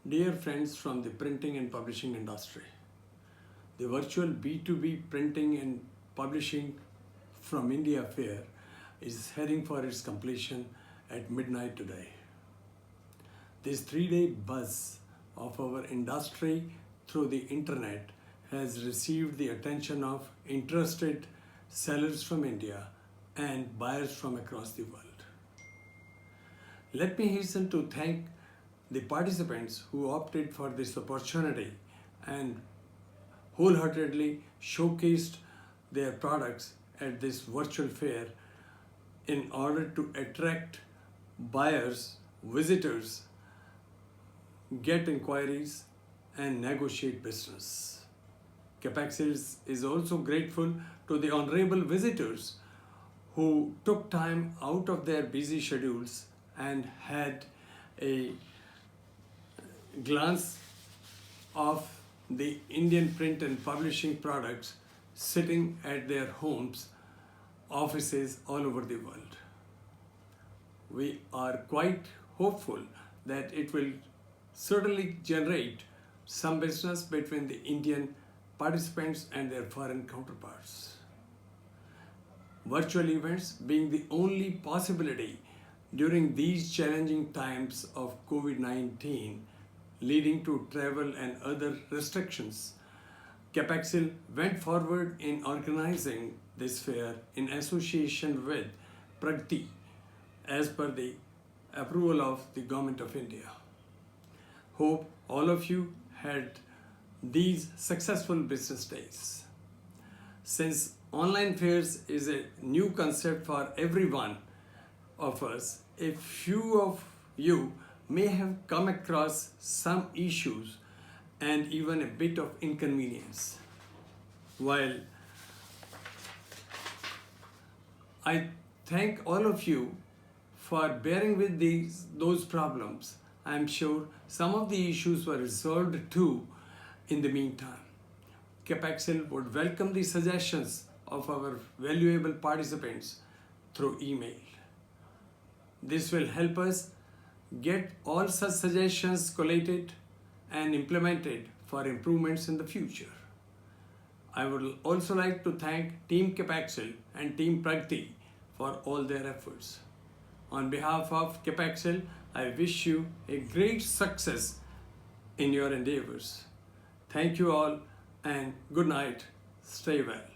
Dear friends from the printing and publishing industry, the virtual B2B printing and publishing from India fair is heading for its completion at midnight today. This 3-day buzz of our industry through the internet has received the attention of interested sellers from India and buyers from across the world. Let me hasten to thank the participants who opted for this opportunity and wholeheartedly showcased their products at this virtual fair in order to attract buyers, visitors, get inquiries, and negotiate business. Capaxil is also grateful to the honorable visitors who took time out of their busy schedules and had a glance of the Indian print and publishing products sitting at their homes, offices all over the world. We are quite hopeful that it will certainly generate some business between the Indian participants and their foreign counterparts. Virtual events being the only possibility during these challenging times of COVID-19 leading to travel and other restrictions, Capaxil went forward in organizing this fair in association with Pragati as per the approval of the Government of India. Hope all of you had these successful business days. Since online fairs is a new concept for every one of us, a few of you may have come across some issues and even a bit of inconvenience. While I thank all of you for bearing with those problems, I am sure some of the issues were resolved too in the meantime. Capaxil would welcome the suggestions of our valuable participants through email. This will help us get all such suggestions collated and implemented for improvements in the future. I would also like to thank Team Capaxil and Team Pragati for all their efforts. On behalf of Capaxil, I wish you a great success in your endeavors. Thank you all and good night. Stay well.